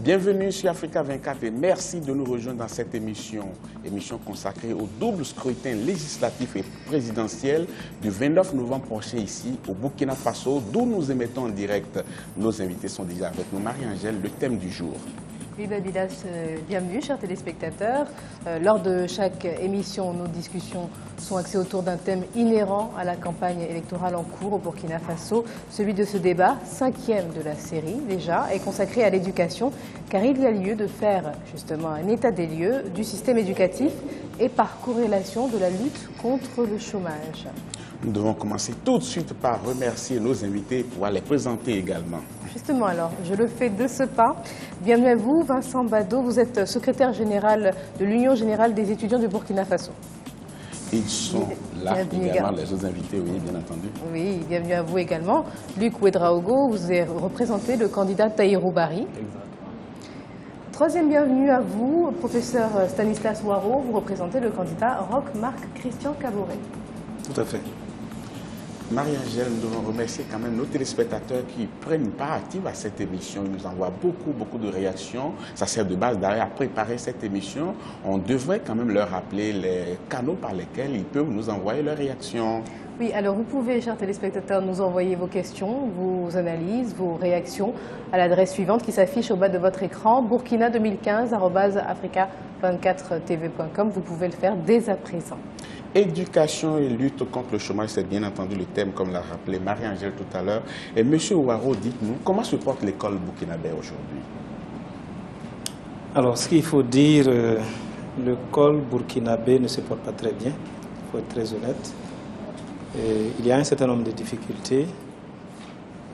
Bienvenue sur Africa 24 et merci de nous rejoindre dans cette émission consacrée au double scrutin législatif et présidentiel du 29 novembre prochain ici au Burkina Faso, d'où nous émettons en direct. Nos invités sont déjà avec nous. Marie-Angèle, le thème du jour. Oui, Babilas, bienvenue, chers téléspectateurs. Lors de chaque émission, nos discussions sont axées autour d'un thème inhérent à la campagne électorale en cours au Burkina Faso. Celui de ce débat, 5e de la série déjà, est consacré à l'éducation, car il y a lieu de faire justement un état des lieux du système éducatif et par corrélation de la lutte contre le chômage. Nous devons commencer tout de suite par remercier nos invités pour les présenter également. Justement, alors, je le fais de ce pas. Bienvenue à vous, Vincent Bado. Vous êtes secrétaire général de l'Union générale des étudiants du Burkina Faso. Ils sont là également, les autres invités, oui, bien entendu. Oui, bienvenue à vous également. Luc Ouedraogo, vous avez représenté le candidat Tahirou Barry. Troisième bienvenue à vous, professeur Stanislas Ouaro, vous représentez le candidat Roch-Marc Christian Caboret. Tout à fait. Marie-Angèle, nous devons remercier quand même nos téléspectateurs qui prennent une part active à cette émission. Ils nous envoient beaucoup de réactions. Ça sert de base d'ailleurs à préparer cette émission. On devrait quand même leur rappeler les canaux par lesquels ils peuvent nous envoyer leurs réactions. Oui, alors vous pouvez, chers téléspectateurs, nous envoyer vos questions, vos analyses, vos réactions à l'adresse suivante qui s'affiche au bas de votre écran, burkina2015@africa24tv.com. Vous pouvez le faire dès à présent. Éducation et lutte contre le chômage, c'est bien entendu le thème, comme l'a rappelé Marie-Angèle tout à l'heure. Et M. Ouaro, dites-nous, comment se porte l'école burkinabé aujourd'hui? Alors, ce qu'il faut dire, l'école burkinabé ne se porte pas très bien, il faut être très honnête. Et il y a un certain nombre de difficultés.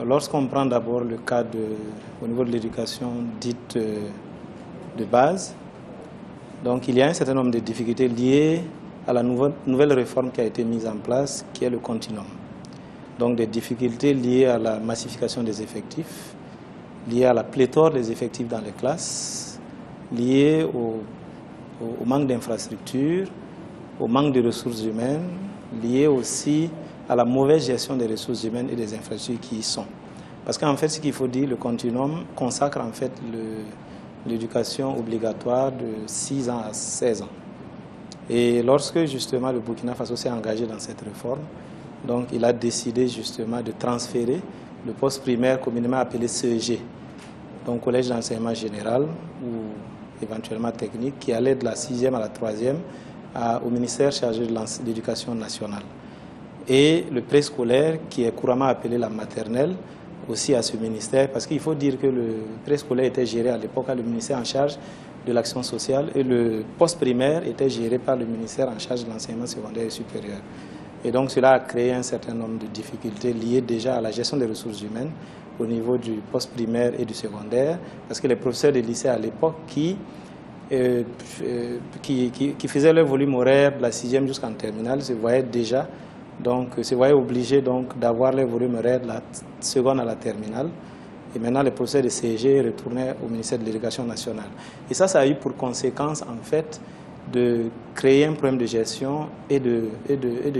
Lorsqu'on prend d'abord le cas au niveau de l'éducation dite de base, donc il y a un certain nombre de difficultés liées à la nouvelle réforme qui a été mise en place, qui est le continuum. Donc des difficultés liées à la massification des effectifs, liées à la pléthore des effectifs dans les classes, liées au manque d'infrastructures, au manque de ressources humaines, liées aussi à la mauvaise gestion des ressources humaines et des infrastructures qui y sont. Parce qu'en fait, ce qu'il faut dire, le continuum consacre en fait l'éducation obligatoire de 6 ans à 16 ans. Et lorsque justement le Burkina Faso s'est engagé dans cette réforme, donc il a décidé justement de transférer le poste primaire communément appelé CEG, donc collège d'enseignement général ou éventuellement technique, qui allait de la 6e à la 3e au ministère chargé de l'éducation nationale. Et le préscolaire, qui est couramment appelé la maternelle, aussi à ce ministère, parce qu'il faut dire que le préscolaire était géré à l'époque par le ministère en charge de l'action sociale et le poste primaire était géré par le ministère en charge de l'enseignement secondaire et supérieur. Et donc cela a créé un certain nombre de difficultés liées déjà à la gestion des ressources humaines au niveau du poste primaire et du secondaire, parce que les professeurs de lycée à l'époque qui faisaient leur volume horaire de la 6e jusqu'en terminale se voyaient déjà obligés d'avoir leur volume horaire de la seconde à la terminale. Et maintenant, les professeurs de CEG retournaient au ministère de l'Éducation nationale. Et ça a eu pour conséquence, en fait, de créer un problème de gestion et de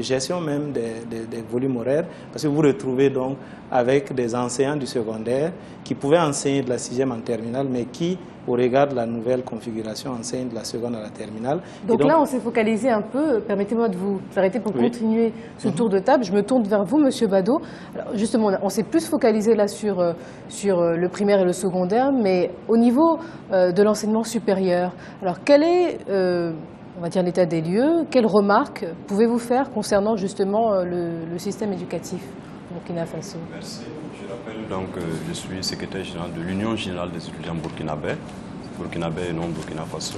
gestion même des volumes horaires. Parce que vous vous retrouvez donc avec des enseignants du secondaire qui pouvaient enseigner de la 6e en terminale, mais qui, au regard de la nouvelle configuration, enseignent de la seconde à la terminale. Donc là, on s'est focalisé un peu, permettez-moi de vous arrêter pour continuer ce tour de table. Je me tourne vers vous, Monsieur Bado. Alors, justement, on s'est plus focalisé là sur le primaire et le secondaire, mais au niveau de l'enseignement supérieur, alors quel est, on va dire, l'état des lieux? Quelles remarques pouvez-vous faire concernant justement le système éducatif au Burkina Faso? Merci. Je rappelle donc que je suis secrétaire général de l'Union générale des étudiants burkinabés et non Burkina Faso.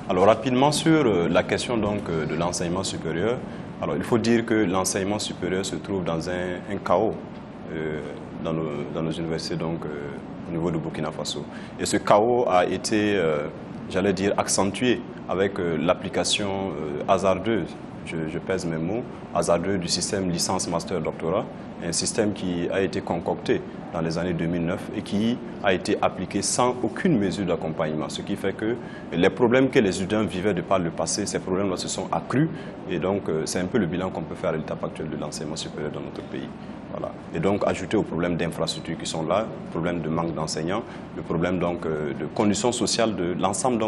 Alors rapidement sur la question donc de l'enseignement supérieur, alors il faut dire que l'enseignement supérieur se trouve dans un chaos dans nos universités donc au niveau du Burkina Faso. Et ce chaos a été, j'allais dire, accentué avec l'application hasardeuse je pèse mes mots, hasardeux du système licence, master, doctorat, un système qui a été concocté dans les années 2009 et qui a été appliqué sans aucune mesure d'accompagnement. Ce qui fait que les problèmes que les étudiants vivaient de par le passé, ces problèmes-là se sont accrus. Et donc, c'est un peu le bilan qu'on peut faire à l'étape actuelle de l'enseignement supérieur dans notre pays. Voilà. Et donc, ajouter aux problèmes d'infrastructures qui sont là, le problème de manque d'enseignants, le problème donc, de conditions sociales de l'ensemble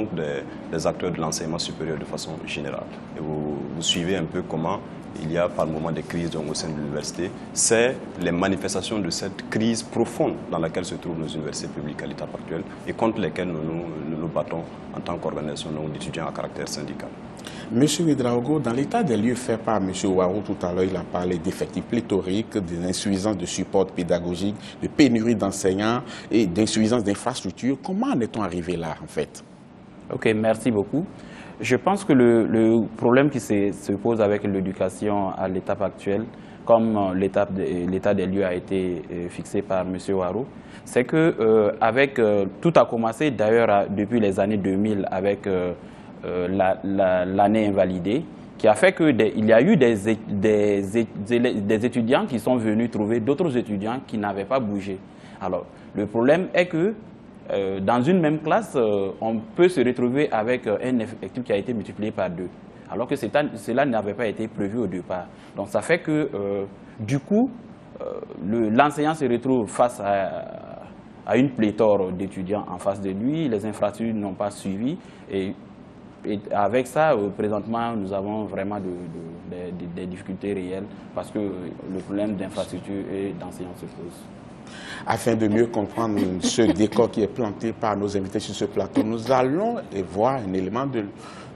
des acteurs de l'enseignement supérieur de façon générale. Et vous suivez un peu comment il y a par moments des crises donc, au sein de l'université. C'est les manifestations de cette crise profonde dans laquelle se trouvent nos universités publiques à l'étape actuelle et contre lesquelles nous nous battons en tant qu'organisation d'étudiants à caractère syndical. Monsieur Ouedraogo, dans l'état des lieux fait par M. Ouarou tout à l'heure, il a parlé d'effectifs pléthoriques, d'insuffisance de support pédagogique, de pénurie d'enseignants et d'insuffisance d'infrastructures. Comment en est-on arrivé là, en fait? Ok, merci beaucoup. Je pense que le problème qui se pose avec l'éducation à l'étape actuelle, comme l'état des lieux a été fixé par M. Ouarou, c'est que tout a commencé d'ailleurs depuis les années 2000 avec l'année invalidée, qui a fait qu'il y a eu des étudiants qui sont venus trouver d'autres étudiants qui n'avaient pas bougé. Alors, le problème est que dans une même classe, on peut se retrouver avec un effectif qui a été multiplié par 2, alors que cela n'avait pas été prévu au départ. Donc ça fait que, du coup, l'enseignant se retrouve face à une pléthore d'étudiants en face de lui, les infrastructures n'ont pas suivi, et avec ça, présentement, nous avons vraiment des difficultés réelles parce que le problème d'infrastructure et d'enseignants se pose. Afin de mieux comprendre ce décor qui est planté par nos invités sur ce plateau, nous allons voir un élément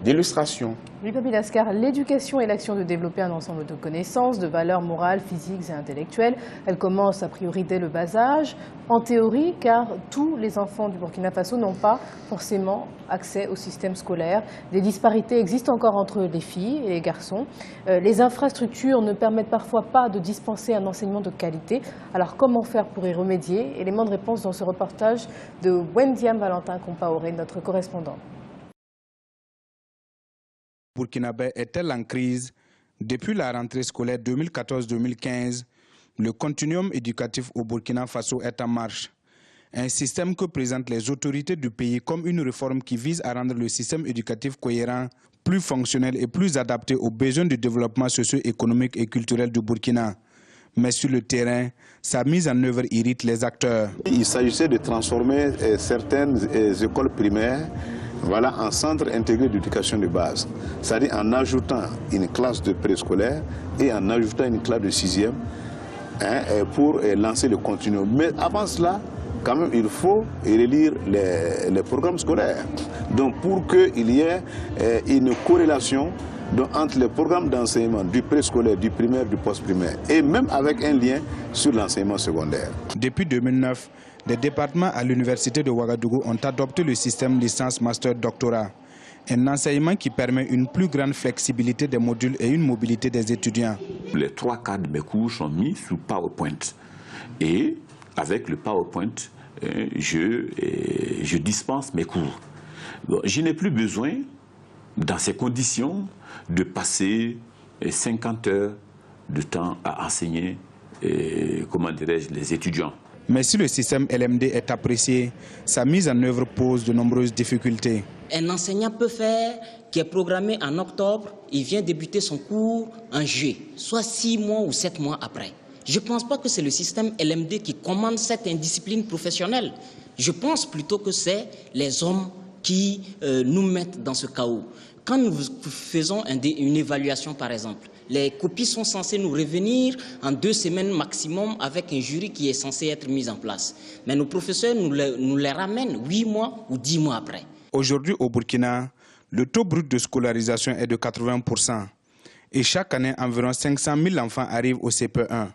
d'illustration. Oui, Papi Lascar, l'éducation est l'action de développer un ensemble de connaissances, de valeurs morales, physiques et intellectuelles. Elle commence a priori dès le bas âge, en théorie, car tous les enfants du Burkina Faso n'ont pas forcément accès au système scolaire. Des disparités existent encore entre les filles et les garçons. Les infrastructures ne permettent parfois pas de dispenser un enseignement de qualité. Alors comment faire pour y remédier? Élément de réponse dans ce reportage de Wendiam Valentin Compaoré, notre correspondant. Burkinabé est-elle en crise? Depuis la rentrée scolaire 2014-2015, le continuum éducatif au Burkina Faso est en marche. Un système que présentent les autorités du pays comme une réforme qui vise à rendre le système éducatif cohérent, plus fonctionnel et plus adapté aux besoins du développement socio-économique et culturel du Burkina. Mais sur le terrain, sa mise en œuvre irrite les acteurs. Il s'agissait de transformer certaines écoles primaires en centre intégré d'éducation de base, c'est-à-dire en ajoutant une classe de préscolaire et en ajoutant une classe de 6e pour lancer le continuum. Mais avant cela, quand même, il faut relire les programmes scolaires. Donc pour qu'il y ait une corrélation entre les programmes d'enseignement du préscolaire, du primaire, du post-primaire, et même avec un lien sur l'enseignement secondaire. Depuis 2009, des départements à l'université de Ouagadougou ont adopté le système licence, master, doctorat. Un enseignement qui permet une plus grande flexibilité des modules et une mobilité des étudiants. Les 3/4 de mes cours sont mis sous PowerPoint. Et avec le PowerPoint, je dispense mes cours. Bon, je n'ai plus besoin, dans ces conditions, de passer 50 heures de temps à enseigner, les étudiants. Mais si le système LMD est apprécié, sa mise en œuvre pose de nombreuses difficultés. Un enseignant peut faire, qui est programmé en octobre, il vient débuter son cours en juillet, soit 6 mois ou 7 mois après. Je ne pense pas que c'est le système LMD qui commande cette indiscipline professionnelle. Je pense plutôt que c'est les hommes qui nous mettent dans ce chaos. Quand nous faisons une évaluation, par exemple, les copies sont censées nous revenir en 2 semaines maximum avec un jury qui est censé être mis en place. Mais nos professeurs nous les ramènent 8 mois ou 10 mois après. Aujourd'hui au Burkina, le taux brut de scolarisation est de 80%. Et chaque année, environ 500 000 enfants arrivent au CP1.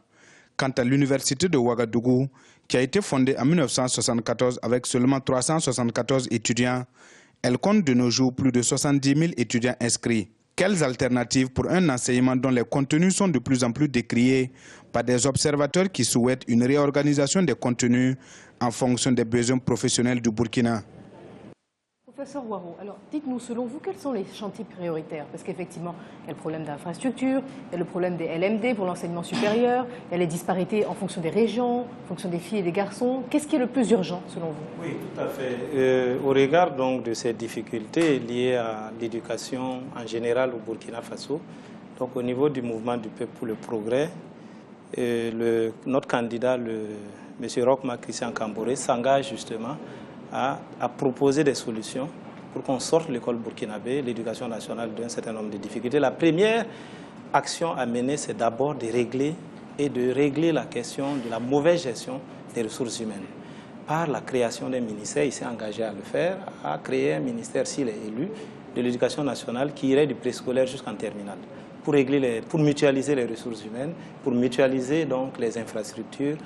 Quant à l'université de Ouagadougou, qui a été fondée en 1974 avec seulement 374 étudiants, elle compte de nos jours plus de 70 000 étudiants inscrits. Quelles alternatives pour un enseignement dont les contenus sont de plus en plus décriés par des observateurs qui souhaitent une réorganisation des contenus en fonction des besoins professionnels du Burkina? Professeur Ouaro, alors dites-nous, selon vous, quels sont les chantiers prioritaires? Parce qu'effectivement, il y a le problème d'infrastructure, il y a le problème des LMD pour l'enseignement supérieur, il y a les disparités en fonction des régions, en fonction des filles et des garçons. Qu'est-ce qui est le plus urgent, selon vous? Oui, tout à fait. Au regard donc de ces difficultés liées à l'éducation en général au Burkina Faso, donc au niveau du mouvement du peuple pour le progrès, notre candidat, M. Rochma Christian Camboré, s'engage justement à proposer des solutions pour qu'on sorte l'école burkinabé, l'éducation nationale d'un certain nombre de difficultés. La première action à mener, c'est d'abord de régler la question de la mauvaise gestion des ressources humaines. Par la création d'un ministère, il s'est engagé à le faire, à créer un ministère, s'il est élu, de l'éducation nationale qui irait du préscolaire jusqu'en terminale, pour mutualiser les ressources humaines, pour mutualiser donc les infrastructures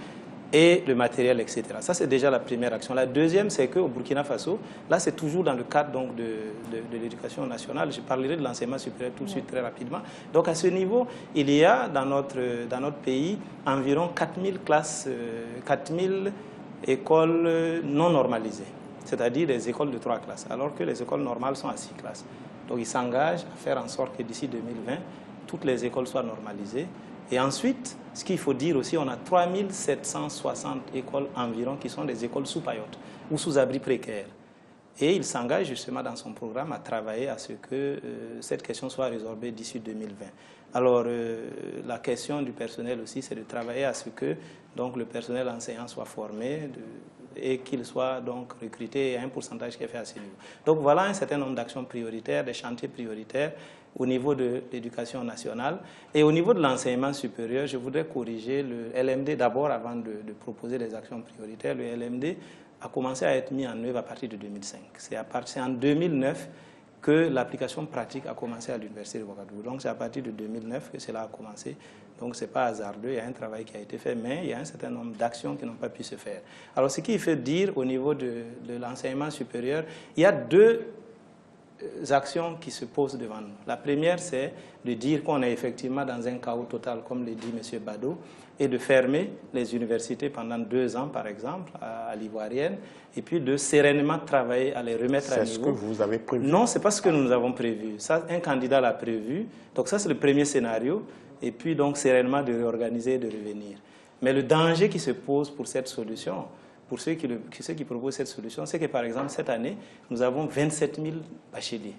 et le matériel, etc. Ça, c'est déjà la première action. La deuxième, c'est qu'au Burkina Faso, là, c'est toujours dans le cadre donc, de l'éducation nationale. Je parlerai de l'enseignement supérieur tout de suite, très rapidement. Donc, à ce niveau, il y a dans notre pays environ 4000 classes, 4000 écoles non normalisées, c'est-à-dire des écoles de 3 classes, alors que les écoles normales sont à 6 classes. Donc, il s'engage à faire en sorte que d'ici 2020, toutes les écoles soient normalisées. Et ensuite, ce qu'il faut dire aussi, on a 3760 écoles environ qui sont des écoles sous paillotes ou sous abri précaire. Et il s'engage justement dans son programme à travailler à ce que cette question soit résorbée d'ici 2020. Alors, la question du personnel aussi, c'est de travailler à ce que donc, le personnel enseignant soit formé et qu'il soit donc recruté à un pourcentage qui est fait à ce niveau. Donc voilà un certain nombre d'actions prioritaires, des chantiers prioritaires au niveau de l'éducation nationale. Et au niveau de l'enseignement supérieur, je voudrais corriger le LMD d'abord avant de proposer des actions prioritaires. Le LMD a commencé à être mis en œuvre à partir de 2005. C'est en 2009 que l'application pratique a commencé à l'Université de Ouagadougou. Donc c'est à partir de 2009 que cela a commencé. Donc ce n'est pas hasardeux, il y a un travail qui a été fait, mais il y a un certain nombre d'actions qui n'ont pas pu se faire. Alors ce qui fait dire au niveau de l'enseignement supérieur, il y a 2 actions qui se posent devant nous. La première, c'est de dire qu'on est effectivement dans un chaos total, comme le dit M. Bado, et de fermer les universités pendant 2 ans, par exemple, à l'Ivoirienne, et puis de sereinement travailler à les remettre à niveau. C'est ce que vous avez prévu? Non, ce n'est pas ce que nous avons prévu. Ça, un candidat l'a prévu. Donc ça, c'est le premier scénario. Et puis, donc, sereinement de réorganiser et de revenir. Mais le danger qui se pose pour cette solution, pour ceux qui proposent cette solution, c'est que, par exemple, cette année, nous avons 27 000 bacheliers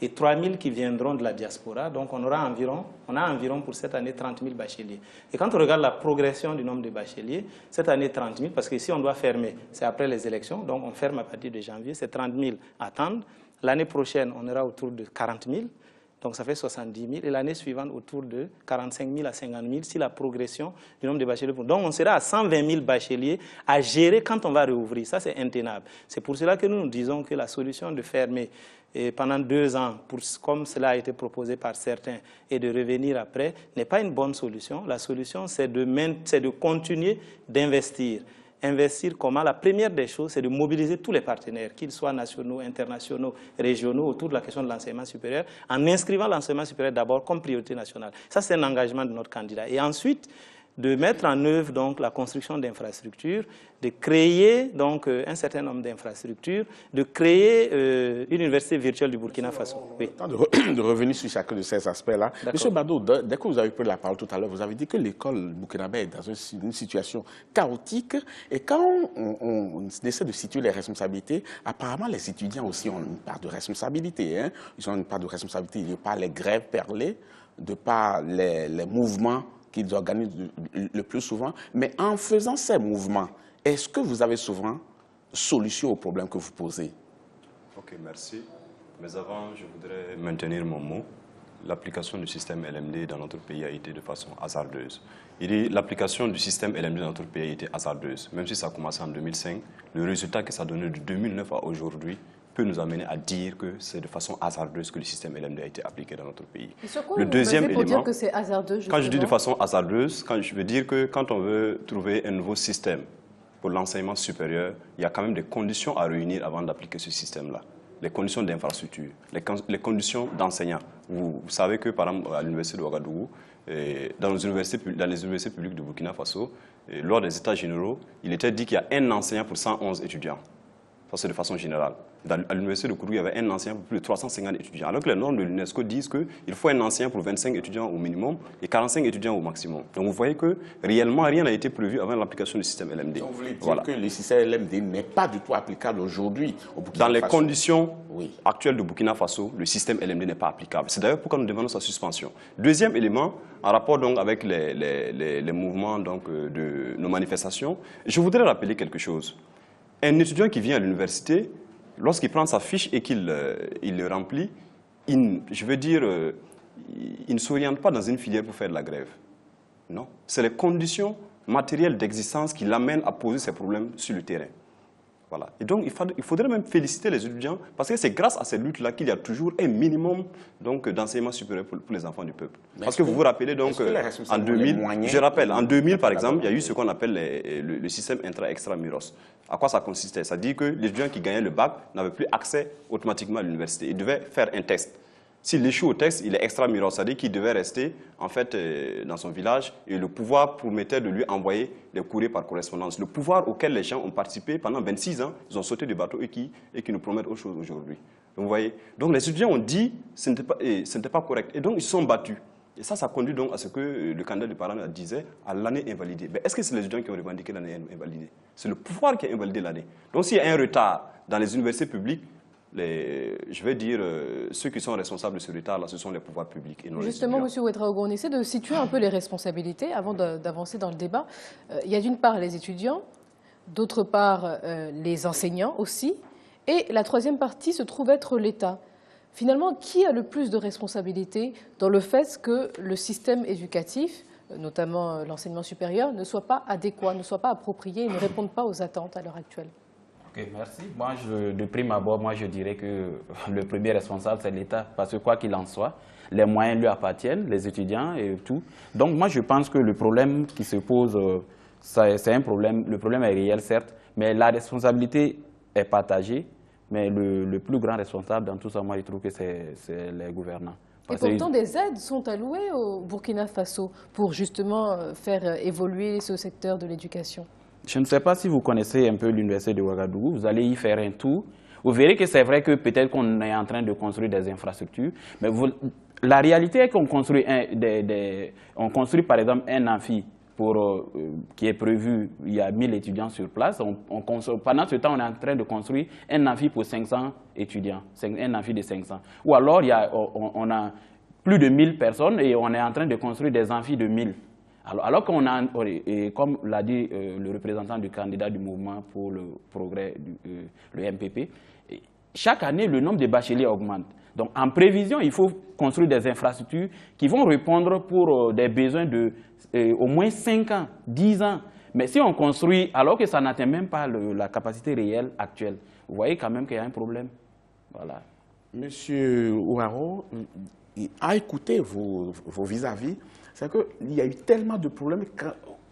et 3 000 qui viendront de la diaspora. Donc, on a environ pour cette année 30 000 bacheliers. Et quand on regarde la progression du nombre de bacheliers, cette année 30 000, parce qu'ici, on doit fermer, c'est après les élections, donc on ferme à partir de janvier, c'est 30 000 à attendre. L'année prochaine, on aura autour de 40 000. Donc ça fait 70 000 et l'année suivante autour de 45 000 à 50 000 si la progression du nombre de bacheliers. Donc on sera à 120 000 bacheliers à gérer quand on va réouvrir. Ça c'est intenable. C'est pour cela que nous disons que la solution de fermer pendant 2 ans, comme cela a été proposé par certains, et de revenir après, n'est pas une bonne solution. La solution c'est de continuer d'investir. Investir comment? La première des choses, c'est de mobiliser tous les partenaires, qu'ils soient nationaux, internationaux, régionaux, autour de la question de l'enseignement supérieur, en inscrivant l'enseignement supérieur d'abord comme priorité nationale. Ça, c'est un engagement de notre candidat. Et ensuite, de mettre en œuvre donc, la construction d'infrastructures, de créer donc, un certain nombre d'infrastructures, de créer une université virtuelle du Burkina Faso. Oui. De revenir sur chacun de ces aspects-là. Monsieur Bado, dès que vous avez pris la parole tout à l'heure, vous avez dit que l'école burkinabé est dans une situation chaotique. Et quand on essaie de situer les responsabilités, apparemment les étudiants aussi ont une part de responsabilité. Hein. Ils ont une part de responsabilité de par les grèves perlées, de par les mouvements qu'ils organisent le plus souvent. Mais en faisant ces mouvements, est-ce que vous avez souvent solution aux problèmes que vous posez? Ok, merci. Mais avant, je voudrais maintenir mon mot. L'application du système LMD dans notre pays a été de façon hasardeuse. L'application du système LMD dans notre pays a été hasardeuse. Même si ça a commencé en 2005, le résultat que ça a donné de 2009 à aujourd'hui peut nous amener à dire que c'est de façon hasardeuse que le système LMD a été appliqué dans notre pays. Et sur quoi le deuxième élément, dire que c'est hasardeux, quand je dis de façon hasardeuse, je veux dire que quand on veut trouver un nouveau système pour l'enseignement supérieur, il y a quand même des conditions à réunir avant d'appliquer ce système-là. Les conditions d'infrastructure, les conditions d'enseignants. Vous savez que, par exemple, à l'université de Ouagadougou, dans les universités publiques de Burkina Faso, lors des états généraux, il était dit qu'il y a un enseignant pour 111 étudiants. Ça, c'est de façon générale. À l'université de Kourou, il y avait un enseignant pour plus de 350 étudiants. Alors que les normes de l'UNESCO disent qu'il faut un enseignant pour 25 étudiants au minimum et 45 étudiants au maximum. Donc vous voyez que réellement, rien n'a été prévu avant l'application du système LMD. Donc vous voulez dire que le système LMD n'est pas du tout applicable aujourd'hui au Burkina Faso? Dans les conditions actuelles de Burkina Faso, le système LMD n'est pas applicable. C'est d'ailleurs pourquoi nous demandons sa suspension. Deuxième élément, en rapport donc avec les mouvements donc, de nos manifestations, je voudrais rappeler quelque chose. Un étudiant qui vient à l'université, lorsqu'il prend sa fiche et qu'il le remplit, il ne s'oriente pas dans une filière pour faire de la grève. Non. C'est les conditions matérielles d'existence qui l'amènent à poser ces problèmes sur le terrain. Voilà. Et donc, il faudrait même féliciter les étudiants parce que c'est grâce à ces luttes-là qu'il y a toujours un minimum d'enseignement supérieur pour les enfants du peuple. Parce que vous vous rappelez donc, en 2000, je rappelle, en 2000 par exemple, il y a eu ce qu'on appelle le système intra-extramuros. À quoi ça consistait? Ça dit que l'étudiant qui gagnait le bac n'avait plus accès automatiquement à l'université. Il devait faire un test. S'il échoue au test, il est extramuros, c'est-à-dire qu'il devait rester en fait, dans son village et le pouvoir promettait de lui envoyer des courriers par correspondance. Le pouvoir auquel les gens ont participé pendant 26 ans, ils ont sauté du bateau et qui nous promettent autre chose aujourd'hui. Donc, vous voyez, donc les étudiants ont dit que ce n'était pas correct et donc ils se sont battus. Et ça conduit donc à ce que le candidat du parent disait à l'année invalidée. Mais est-ce que c'est les étudiants qui ont revendiqué l'année invalidée? C'est le pouvoir qui a invalidé l'année. Donc s'il y a un retard dans les universités publiques, je vais dire, ceux qui sont responsables de ce retard-là, ce sont les pouvoirs publics et non Justement, les M. Ouedraogo, on essaie de situer un peu les responsabilités avant d'avancer dans le débat. Il y a d'une part les étudiants, d'autre part les enseignants aussi, et la troisième partie se trouve être l'État. Finalement, qui a le plus de responsabilités dans le fait que le système éducatif, notamment l'enseignement supérieur, ne soit pas adéquat, ne soit pas approprié et ne réponde pas aux attentes à l'heure actuelle? Ok, merci. Moi, de prime abord, je dirais que le premier responsable, c'est l'État. Parce que quoi qu'il en soit, les moyens lui appartiennent, les étudiants et tout. Donc moi, je pense que le problème qui se pose, c'est un problème. Le problème est réel, certes, mais la responsabilité est partagée. Mais le plus grand responsable dans tout ça, moi, je trouve que c'est les gouvernants. Et pourtant, des aides sont allouées au Burkina Faso pour justement faire évoluer ce secteur de l'éducation. Je ne sais pas si vous connaissez un peu l'université de Ouagadougou, vous allez y faire un tour. Vous verrez que c'est vrai que peut-être qu'on est en train de construire des infrastructures, mais la réalité est qu'on construit, on construit par exemple un amphi qui est prévu, il y a 1000 étudiants sur place. Pendant ce temps, on est en train de construire un amphi pour 500 étudiants, un amphi de 500. Ou alors, on a plus de 1000 personnes et on est en train de construire des amphis de 1000. Alors qu'on a, comme l'a dit le représentant du candidat du mouvement pour le progrès, le MPP, chaque année, le nombre de bacheliers augmente. Donc, en prévision, il faut construire des infrastructures qui vont répondre pour des besoins de au moins 5 ans, 10 ans. Mais si on construit alors que ça n'atteint même pas la capacité réelle actuelle, vous voyez quand même qu'il y a un problème. Voilà. Monsieur Ouaro, à écouter vos vis-à-vis, c'est qu'il y a eu tellement de problèmes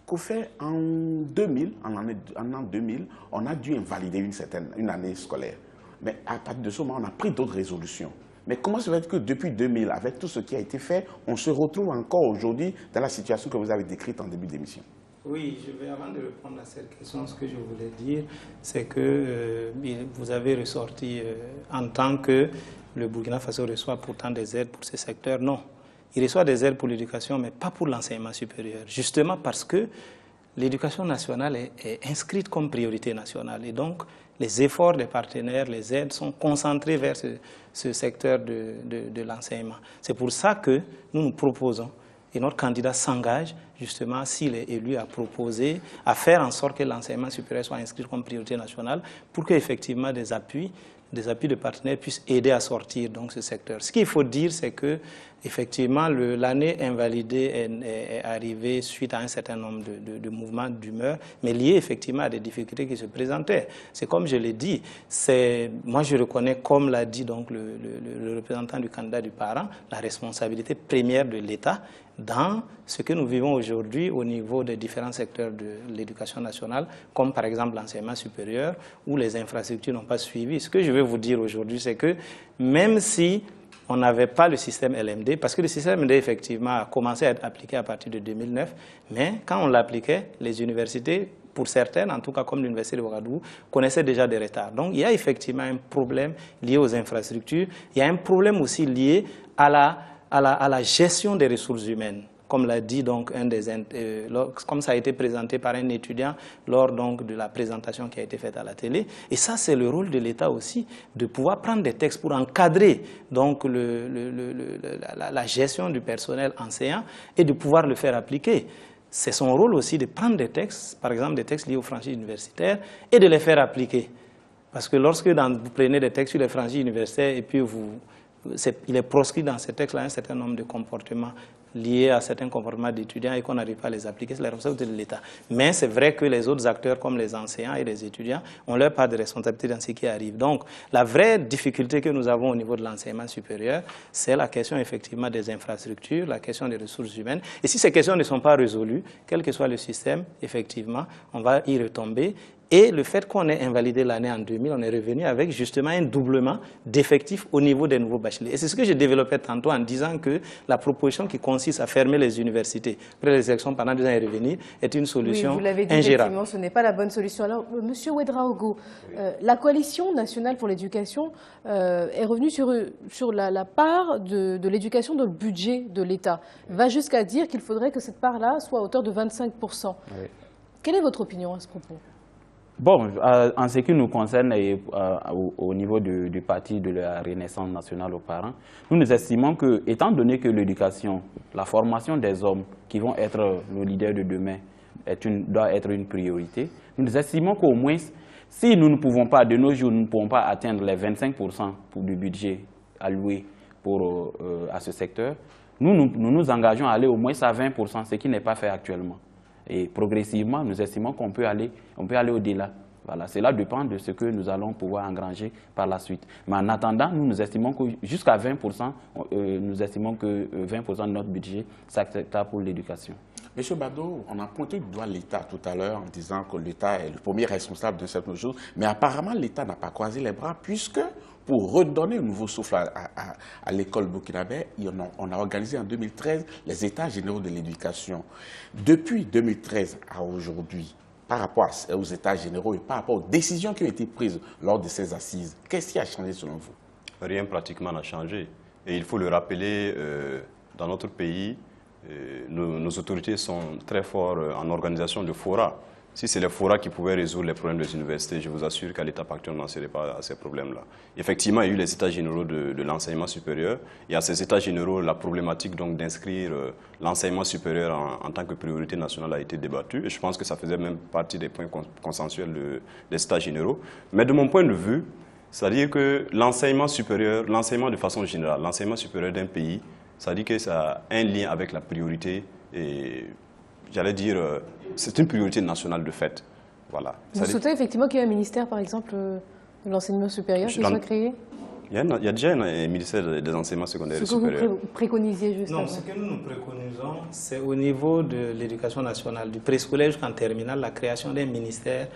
qu'au fait, en 2000, en an 2000, on a dû invalider une année scolaire. Mais à partir de ce moment, on a pris d'autres résolutions. Mais comment se fait que depuis 2000, avec tout ce qui a été fait, on se retrouve encore aujourd'hui dans la situation que vous avez décrite en début d'émission? Oui, avant de répondre à cette question, ce que je voulais dire, c'est que vous avez ressorti en tant que le Burkina Faso reçoit pourtant des aides pour ce secteur. Non, il reçoit des aides pour l'éducation, mais pas pour l'enseignement supérieur. Justement parce que l'éducation nationale est inscrite comme priorité nationale. Et donc, les efforts des partenaires, les aides sont concentrés vers ce secteur de l'enseignement. C'est pour ça que nous proposons, et notre candidat s'engage, justement, s'il est élu, à proposer, à faire en sorte que l'enseignement supérieur soit inscrit comme priorité nationale pour qu'effectivement des appuis de partenaires puissent aider à sortir donc, ce secteur. Ce qu'il faut dire, c'est que effectivement, l'année invalidée est arrivée suite à un certain nombre de mouvements d'humeur, mais liés effectivement à des difficultés qui se présentaient. C'est comme je l'ai dit, moi je reconnais, comme l'a dit donc le représentant du candidat du parent, la responsabilité première de l'État dans ce que nous vivons aujourd'hui au niveau des différents secteurs de l'éducation nationale, comme par exemple l'enseignement supérieur, où les infrastructures n'ont pas suivi. Ce que je veux vous dire aujourd'hui, c'est que même si on n'avait pas le système LMD, parce que le système LMD, effectivement, a commencé à être appliqué à partir de 2009, mais quand on l'appliquait, les universités pour certaines, en tout cas comme l'Université de Ouagadougou, connaissaient déjà des retards. Donc il y a effectivement un problème lié aux infrastructures. Il y a un problème aussi lié à la gestion des ressources humaines. Comme l'a dit donc comme ça a été présenté par un étudiant lors donc de la présentation qui a été faite à la télé. Et ça, c'est le rôle de l'État aussi, de pouvoir prendre des textes pour encadrer donc la gestion du personnel enseignant et de pouvoir le faire appliquer. C'est son rôle aussi de prendre des textes, par exemple des textes liés aux franchises universitaires, et de les faire appliquer. Parce que lorsque vous prenez des textes sur les franchises universitaires et puis il est proscrit dans ces textes-là un certain nombre de comportements liés à certains comportements d'étudiants et qu'on n'arrive pas à les appliquer, c'est la responsabilité de l'État. Mais c'est vrai que les autres acteurs, comme les enseignants et les étudiants, ont leur part de responsabilité dans ce qui arrive. Donc, la vraie difficulté que nous avons au niveau de l'enseignement supérieur, c'est la question effectivement des infrastructures, la question des ressources humaines. Et si ces questions ne sont pas résolues, quel que soit le système, effectivement, on va y retomber. Et le fait qu'on ait invalidé l'année en 2000, on est revenu avec justement un doublement d'effectifs au niveau des nouveaux bacheliers. Et c'est ce que j'ai développé tantôt en disant que la proposition qui consiste à fermer les universités après les élections pendant 2 ans et revenir est une solution ingérable. Oui, vous l'avez dit, effectivement, ce n'est pas la bonne solution. Alors, Monsieur Ouedraogo, la Coalition nationale pour l'éducation est revenue sur la part de l'éducation dans le budget de l'État. Va jusqu'à dire qu'il faudrait que cette part-là soit à hauteur de 25%. Oui. Quelle est votre opinion à ce propos ? Bon, en ce qui nous concerne et au niveau du parti de la Renaissance nationale aux parents, nous estimons que, étant donné que l'éducation, la formation des hommes qui vont être nos leaders de demain doit être une priorité, nous estimons qu'au moins, si nous ne pouvons pas, de nos jours, nous ne pouvons pas atteindre les 25% du budget alloué à ce secteur, nous nous engageons à aller au moins à 20%, ce qui n'est pas fait actuellement. Et progressivement, nous estimons qu'on peut aller au-delà. Voilà, cela dépend de ce que nous allons pouvoir engranger par la suite. Mais en attendant, nous estimons que jusqu'à 20%, nous estimons que 20% de notre budget s'acceptera pour l'éducation. Monsieur Bado, on a pointé du doigt l'État tout à l'heure en disant que l'État est le premier responsable de cette chose. Mais apparemment, l'État n'a pas croisé les bras puisque pour redonner un nouveau souffle à l'école burkinabé, on a organisé en 2013 les États généraux de l'éducation. Depuis 2013 à aujourd'hui, par rapport aux États généraux et par rapport aux décisions qui ont été prises lors de ces assises, qu'est-ce qui a changé selon vous? Rien pratiquement n'a changé. Et il faut le rappeler, dans notre pays, nos autorités sont très fortes en organisation de forats. Si c'est les forats qui pouvaient résoudre les problèmes des universités, je vous assure qu'à l'étape actuelle, on n'en serait pas à ces problèmes-là. Effectivement, il y a eu les états généraux de l'enseignement supérieur. Et à ces états généraux, la problématique d'inscrire l'enseignement supérieur en tant que priorité nationale a été débattue. Et je pense que ça faisait même partie des points consensuels des états généraux. Mais de mon point de vue, c'est-à-dire que l'enseignement supérieur, l'enseignement de façon générale, l'enseignement supérieur d'un pays, ça dit que ça a un lien avec la priorité et j'allais dire, c'est une priorité nationale de fait. Voilà. Vous souhaitez effectivement qu'il y ait un ministère, par exemple, de l'enseignement supérieur qui soit créé? Il y a déjà un ministère des enseignements secondaires et supérieurs. Ce que vous préconisiez justement? Non, ce que nous préconisons, c'est au niveau de l'éducation nationale, du préscolaire jusqu'en terminale, la création d'un ministère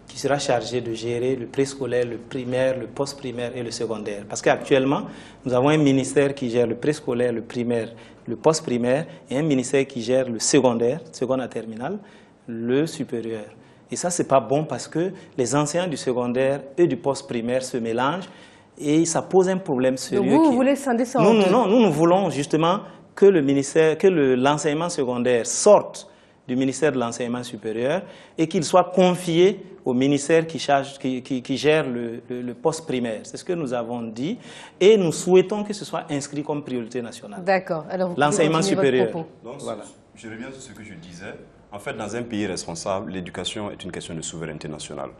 qui sera chargé de gérer le préscolaire, le primaire, le post-primaire et le secondaire. Parce qu'actuellement, nous avons un ministère qui gère le préscolaire, le primaire, le post-primaire et un ministère qui gère le secondaire, seconde à terminale, le supérieur. Et ça, ce n'est pas bon parce que les enseignants du secondaire et du post-primaire se mélangent et ça pose un problème sérieux. Donc vous voulez scinder ça en deux? Non, nous voulons justement que l'enseignement secondaire sorte du ministère de l'enseignement supérieur et qu'il soit confié au ministère qui gère le poste primaire. C'est ce que nous avons dit et nous souhaitons que ce soit inscrit comme priorité nationale. D'accord. Alors l'enseignement supérieur. Donc, voilà. Je reviens sur ce que je disais. En fait, dans un pays responsable, l'éducation est une question de souveraineté nationale.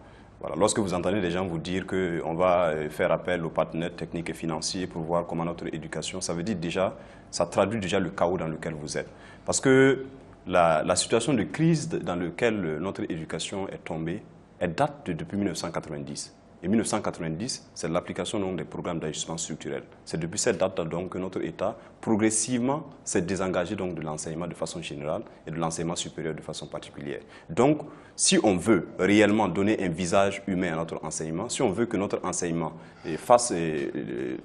Voilà. Lorsque vous entendez des gens vous dire qu'on va faire appel aux partenaires techniques et financiers pour voir comment notre éducation, ça veut dire déjà, ça traduit déjà le chaos dans lequel vous êtes. Parce que la situation de crise dans laquelle notre éducation est tombée, elle date depuis 1990. Et 1990, c'est l'application des programmes d'ajustement structurel. C'est depuis cette date donc que notre État, progressivement, s'est désengagé donc de l'enseignement de façon générale et de l'enseignement supérieur de façon particulière. Donc, si on veut réellement donner un visage humain à notre enseignement, si on veut que notre enseignement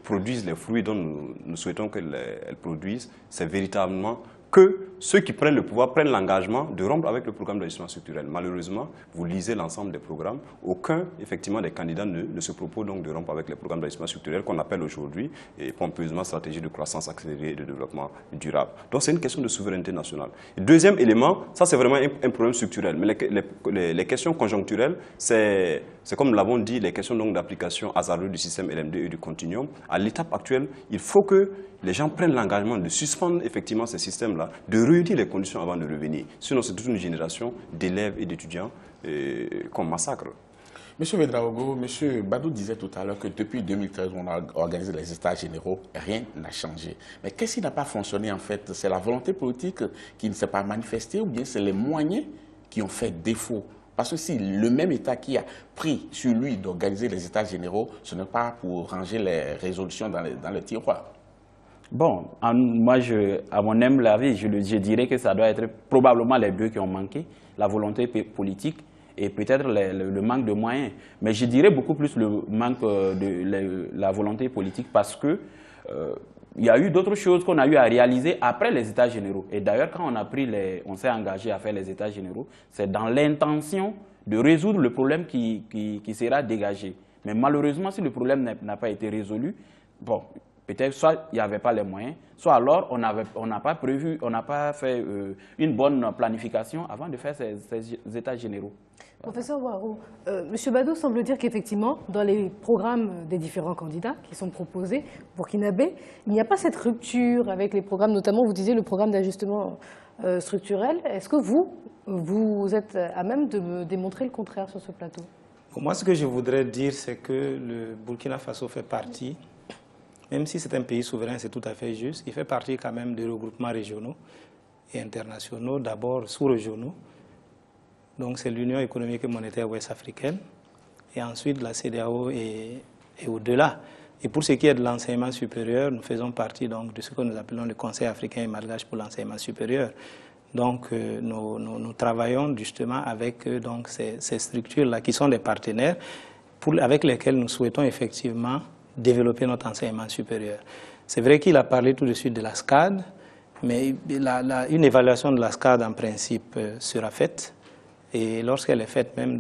produise les fruits dont nous souhaitons qu'elle produise, c'est véritablement que ceux qui prennent le pouvoir prennent l'engagement de rompre avec le programme d'ajustement structurel. Malheureusement, vous lisez l'ensemble des programmes, aucun effectivement des candidats ne se propose donc de rompre avec les programmes d'ajustement structurel qu'on appelle aujourd'hui pompeusement stratégie de croissance accélérée et de développement durable. Donc c'est une question de souveraineté nationale. Et deuxième élément, ça c'est vraiment un problème structurel, mais les questions conjoncturelles, c'est comme nous l'avons dit, les questions d'application hasardeuse du système LMD et du continuum. À l'étape actuelle, il faut que les gens prennent l'engagement de suspendre effectivement ces systèmes-là, de réunir les conditions avant de revenir. Sinon, c'est toute une génération d'élèves et d'étudiants qu'on massacre. Monsieur Ouedraogo, Monsieur Badou disait tout à l'heure que depuis 2013, on a organisé les états généraux, rien n'a changé. Mais qu'est-ce qui n'a pas fonctionné en fait? C'est la volonté politique qui ne s'est pas manifestée ou bien c'est les moyens qui ont fait défaut? Parce que si le même État qui a pris sur lui d'organiser les états généraux, ce n'est pas pour ranger les résolutions dans le tiroir. Bon, moi, à mon humble avis, je dirais que ça doit être probablement les deux qui ont manqué, la volonté politique et peut-être le manque de moyens. Mais je dirais beaucoup plus le manque de la volonté politique parce que il y a eu d'autres choses qu'on a eu à réaliser après les États généraux. Et d'ailleurs, quand on s'est engagé à faire les États généraux, c'est dans l'intention de résoudre le problème qui sera dégagé. Mais malheureusement, si le problème n'a pas été résolu, bon, peut-être soit il n'y avait pas les moyens, soit alors on n'a pas prévu, on n'a pas fait une bonne planification avant de faire ces États généraux. Professeur Ouarou, M. Badou semble dire qu'effectivement, dans les programmes des différents candidats qui sont proposés, burkinabé, il n'y a pas cette rupture avec les programmes, notamment vous disiez le programme d'ajustement structurel. Est-ce que vous êtes à même de me démontrer le contraire sur ce plateau? Moi, ce que je voudrais dire, c'est que le Burkina Faso fait partie, même si c'est un pays souverain, c'est tout à fait juste, il fait partie quand même des regroupements régionaux et internationaux, d'abord sous-régionaux. Donc c'est l'Union économique et monétaire ouest-africaine, et ensuite la CEDEAO et au-delà. Et pour ce qui est de l'enseignement supérieur, nous faisons partie donc de ce que nous appelons le Conseil africain et malgache pour l'enseignement supérieur. Donc nous travaillons justement avec donc, ces structures-là qui sont des partenaires avec lesquels nous souhaitons effectivement développer notre enseignement supérieur. C'est vrai qu'il a parlé tout de suite de la SCAD, mais une évaluation de la SCAD en principe sera faite. Et lorsqu'elle est faite, même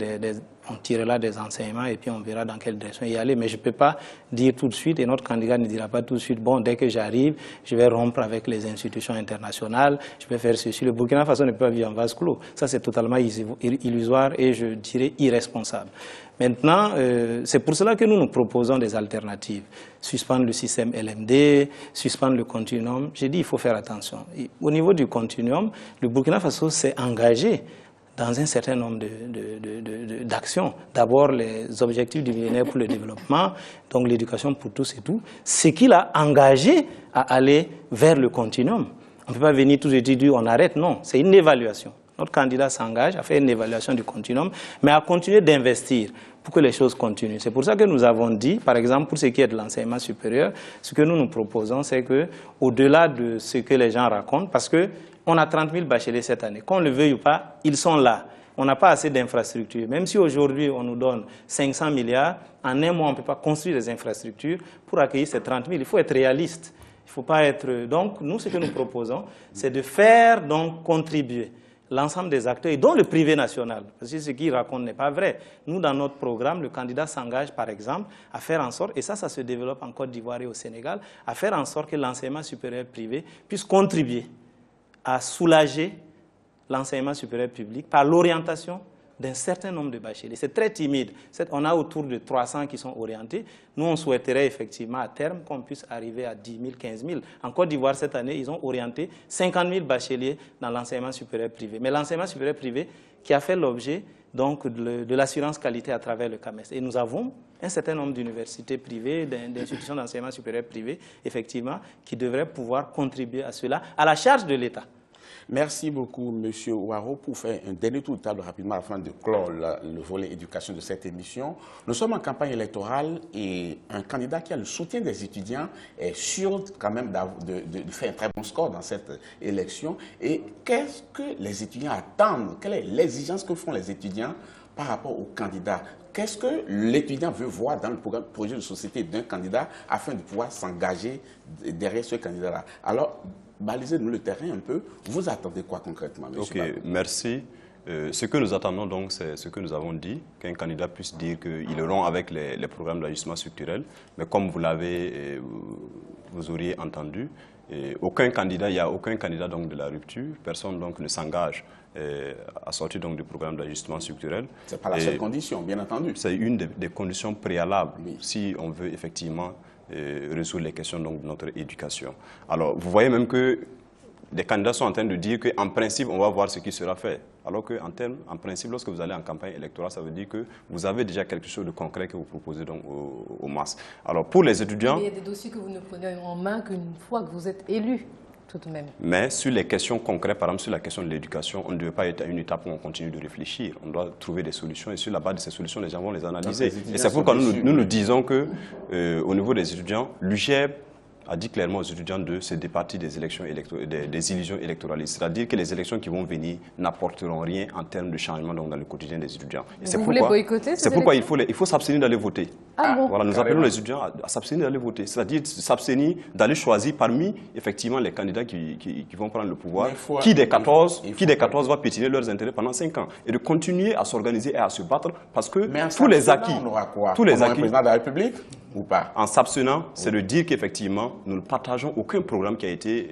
on tirera des enseignements et puis on verra dans quelle direction y aller. Mais je ne peux pas dire tout de suite, et notre candidat ne dira pas tout de suite, bon, dès que j'arrive, je vais rompre avec les institutions internationales, je vais faire ceci. Le Burkina Faso ne peut pas vivre en vase clos. Ça, c'est totalement illusoire et je dirais irresponsable. Maintenant, c'est pour cela que nous proposons des alternatives. Suspendre le système LMD, suspendre le continuum. J'ai dit, il faut faire attention. Et au niveau du continuum, le Burkina Faso s'est engagé dans un certain nombre d'actions. D'abord, les objectifs du millénaire pour le développement, donc l'éducation pour tous et tout. Ce qu'il a engagé à aller vers le continuum. On ne peut pas venir tout de suite dire on arrête, non. C'est une évaluation. Notre candidat s'engage à faire une évaluation du continuum, mais à continuer d'investir pour que les choses continuent. C'est pour ça que nous avons dit, par exemple, pour ce qui est de l'enseignement supérieur, ce que nous proposons, c'est qu'au-delà de ce que les gens racontent, parce qu'on a 30 000 bacheliers cette année, qu'on le veuille ou pas, ils sont là. On n'a pas assez d'infrastructures. Même si aujourd'hui on nous donne 500 milliards, en un mois on ne peut pas construire des infrastructures pour accueillir ces 30 000. Il faut être réaliste. Il ne faut pas être... Donc nous, ce que nous proposons, c'est de faire donc contribuer l'ensemble des acteurs, et dont le privé national. Parce que ce qu'il raconte n'est pas vrai. Nous, dans notre programme, le candidat s'engage, par exemple, à faire en sorte, et ça se développe en Côte d'Ivoire et au Sénégal, à faire en sorte que l'enseignement supérieur privé puisse contribuer à soulager l'enseignement supérieur public par l'orientation d'un certain nombre de bacheliers. C'est très timide. On a autour de 300 qui sont orientés. Nous, on souhaiterait effectivement à terme qu'on puisse arriver à 10 000, 15 000. En Côte d'Ivoire, cette année, ils ont orienté 50 000 bacheliers dans l'enseignement supérieur privé. Mais l'enseignement supérieur privé qui a fait l'objet donc de l'assurance qualité à travers le CAMES. Et nous avons un certain nombre d'universités privées, d'institutions d'enseignement supérieur privé, effectivement, qui devraient pouvoir contribuer à cela, à la charge de l'État. Merci beaucoup, M. Ouarou, pour faire un dernier tour de table rapidement afin de clore le volet éducation de cette émission. Nous sommes en campagne électorale et un candidat qui a le soutien des étudiants est sûr quand même de faire un très bon score dans cette élection. Et qu'est-ce que les étudiants attendent? Quelle est l'exigence que font les étudiants par rapport au candidat? Qu'est-ce que l'étudiant veut voir dans le projet de société d'un candidat afin de pouvoir s'engager derrière ce candidat-là? Alors, balisez-nous le terrain un peu. Vous attendez quoi concrètement, M. Ok, merci. Ce que nous attendons donc, c'est ce que nous avons dit, qu'un candidat puisse dire qu'il rompt avec les programmes d'ajustement structurel. Mais comme vous l'avez, vous auriez entendu, il n'y a aucun candidat donc de la rupture, personne donc ne s'engage à sortir donc du programme d'ajustement structurel. C'est pas la seule condition, bien entendu. C'est une des conditions préalables si on veut effectivement résoudre les questions donc, de notre éducation. Alors, vous voyez même que des candidats sont en train de dire qu'en principe, on va voir ce qui sera fait. Alors qu'en principe, lorsque vous allez en campagne électorale, ça veut dire que vous avez déjà quelque chose de concret que vous proposez donc aux masses. Alors, pour les étudiants... Mais il y a des dossiers que vous ne prenez en main qu'une fois que vous êtes élu, tout de même. Mais sur les questions concrètes, par exemple sur la question de l'éducation, on ne devait pas être à une étape où on continue de réfléchir. On doit trouver des solutions et sur la base de ces solutions, les gens vont les analyser. Et c'est pourquoi nous disons que au niveau des étudiants, l'UGEB a dit clairement aux étudiants de se départir des élections des illusions électoralistes. C'est-à-dire que les élections qui vont venir n'apporteront rien en termes de changement donc, dans le quotidien des étudiants. Vous voulez boycotter? C'est pourquoi il faut s'abstenir d'aller voter. Ah bon? Voilà, nous appelons les étudiants à s'abstenir d'aller voter. C'est-à-dire s'abstenir d'aller choisir parmi effectivement les candidats qui vont prendre le pouvoir, qui des 14 va pétiner leurs intérêts pendant 5 ans. Et de continuer à s'organiser et à se battre parce que tous les acquis... On aura quoi? Tous les acquis, un président de la République ou pas? En s'abstenant, c'est de dire qu'effectivement, nous ne partageons aucun programme qui a été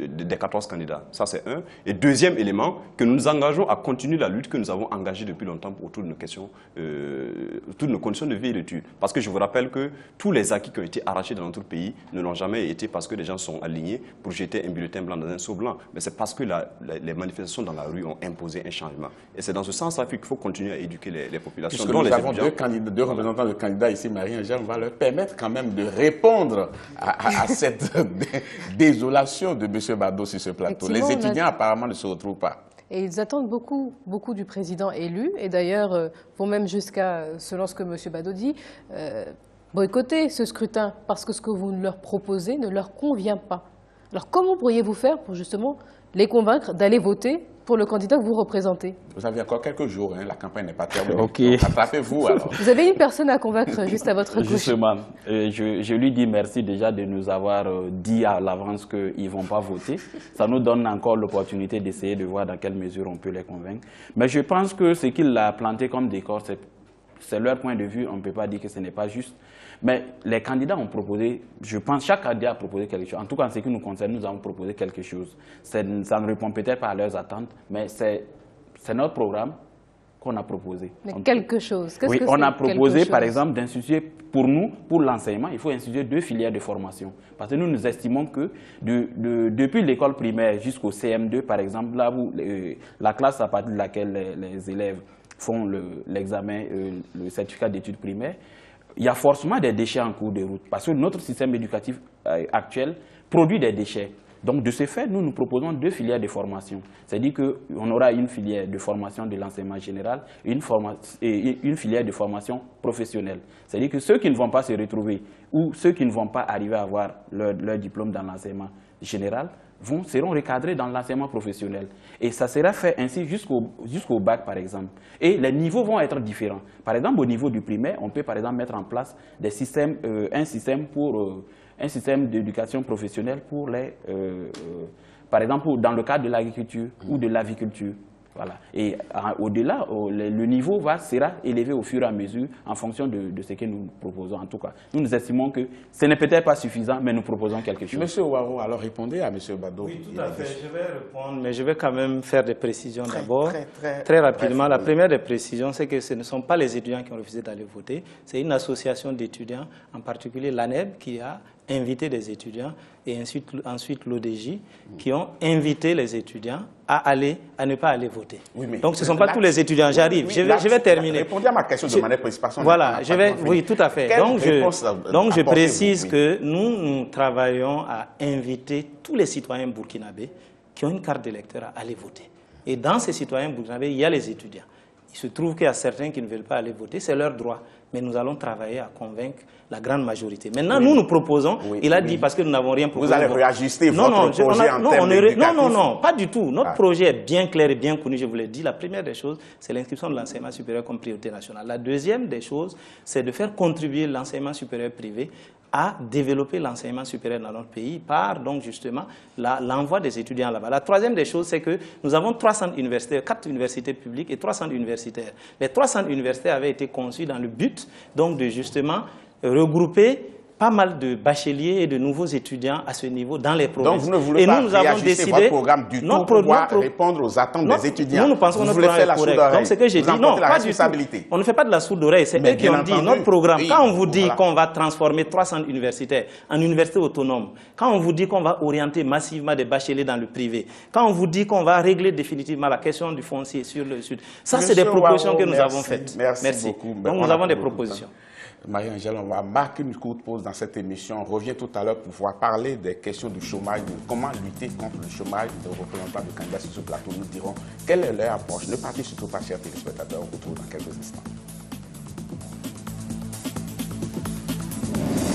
des 14 candidats. Ça, c'est un. Et deuxième élément, que nous nous engageons à continuer la lutte que nous avons engagée depuis longtemps autour de nos questions, toutes nos conditions de vie et d'études. Parce que je vous rappelle que tous les acquis qui ont été arrachés dans notre pays ne l'ont jamais été parce que les gens sont alignés pour jeter un bulletin blanc dans un seau blanc. Mais c'est parce que les manifestations dans la rue ont imposé un changement. Et c'est dans ce sens-là qu'il faut continuer à éduquer les populations. Puisque nous avons deux représentants de candidats ici, Marie-Angèle, on va leur permettre quand même de répondre à cette désolation de M. Bado sur ce plateau. Les étudiants apparemment ne se retrouvent pas. Et ils attendent beaucoup du président élu. Et d'ailleurs, vont même jusqu'à, selon ce que M. Bado dit, boycotter ce scrutin parce que ce que vous leur proposez ne leur convient pas. Alors comment pourriez-vous faire pour justement les convaincre d'aller voter pour le candidat que vous représentez? Vous avez encore quelques jours, hein, la campagne n'est pas terminée. Ok. Attrapez-vous alors. Vous avez une personne à convaincre juste à votre gauche. Justement, je lui dis merci déjà de nous avoir dit à l'avance qu'ils ne vont pas voter. Ça nous donne encore l'opportunité d'essayer de voir dans quelle mesure on peut les convaincre. Mais je pense que ce qu'il a planté comme décor, c'est leur point de vue. On ne peut pas dire que ce n'est pas juste. Mais les candidats ont proposé, je pense, chaque candidat a proposé quelque chose. En tout cas, en ce qui nous concerne, nous avons proposé quelque chose. Ça ne répond peut-être pas à leurs attentes, mais c'est notre programme qu'on a proposé. Mais quelque chose, qu'est-ce que c'est? On a proposé, par exemple, d'instituer, pour nous, pour l'enseignement, il faut instituer 2 filières de formation. Parce que nous estimons que depuis l'école primaire jusqu'au CM2, par exemple, là où la classe à partir de laquelle les élèves font l'examen, le certificat d'études primaires, il y a forcément des déchets en cours de route, parce que notre système éducatif actuel produit des déchets. Donc, de ce fait, nous proposons 2 filières de formation. C'est-à-dire qu'on aura une filière de formation de l'enseignement général et une filière de formation professionnelle. C'est-à-dire que ceux qui ne vont pas se retrouver ou ceux qui ne vont pas arriver à avoir leur diplôme dans l'enseignement général seront recadrés dans l'enseignement professionnel. Et ça sera fait ainsi jusqu'au bac, par exemple. Et les niveaux vont être différents. Par exemple, au niveau du primaire, on peut par exemple mettre en place un système d'éducation professionnelle pour par exemple, dans le cadre de l'agriculture ou de l'aviculture. Voilà. Et au-delà, le niveau sera élevé au fur et à mesure en fonction de ce que nous proposons. En tout cas, nous estimons que ce n'est peut-être pas suffisant, mais nous proposons quelque chose. Monsieur Ouaro, alors répondez à Monsieur Bado. Oui, tout à fait. Je vais répondre, mais je vais quand même faire des précisions d'abord. Très rapidement. La première des précisions, c'est que ce ne sont pas les étudiants qui ont refusé d'aller voter. C'est une association d'étudiants, en particulier l'ANEB, qui a invité des étudiants et ensuite l'ODJ qui ont invité les étudiants à ne pas aller voter. Oui, donc ce ne sont pas tous les étudiants. J'arrive, je vais terminer. Répondez à ma question de manière précise. Voilà, oui, tout à fait. Donc je précise que nous travaillons à inviter tous les citoyens burkinabés qui ont une carte d'électeur à aller voter. Et dans ces citoyens burkinabés, il y a les étudiants. Il se trouve qu'il y a certains qui ne veulent pas aller voter, c'est leur droit. Mais nous allons travailler à convaincre la grande majorité. Maintenant, nous proposons, il a dit, parce que nous n'avons rien proposé. Vous allez réajuster votre projet en termes éducatifs? Non, pas du tout. Notre projet est bien clair et bien connu, je vous l'ai dit. La première des choses, c'est l'inscription de l'enseignement supérieur comme priorité nationale. La deuxième des choses, c'est de faire contribuer l'enseignement supérieur privé à développer l'enseignement supérieur dans notre pays par donc justement l'envoi des étudiants là-bas. La troisième des choses, c'est que nous avons 3 centres universitaires, 4 universités publiques et 3 centres universitaires. Les 3 centres universitaires avaient été conçus dans le but donc de justement regrouper pas mal de bacheliers et de nouveaux étudiants à ce niveau dans les provinces. Donc vous ne voulez pas réajuster votre programme du tout pour pouvoir répondre aux attentes des étudiants. Nous pensons que notre programme est correct. Donc ce que j'ai dit, non, pas du tout. On ne fait pas de la sourde oreille, c'est eux qui ont dit notre programme. Quand on vous dit qu'on va transformer 3 centres universitaires en universités autonomes, quand on vous dit qu'on va orienter massivement des bacheliers dans le privé, quand on vous dit qu'on va régler définitivement la question du foncier sur le Sud, ça c'est des propositions que nous avons faites. Merci beaucoup. Donc nous avons des propositions. Marie-Angèle, on va marquer une courte pause dans cette émission. On revient tout à l'heure pour pouvoir parler des questions du chômage, de comment lutter contre le chômage. Les représentants de candidats sur ce plateau nous diront quelle est leur approche. Ne partez surtout pas, chers téléspectateurs. On vous retrouve dans quelques instants.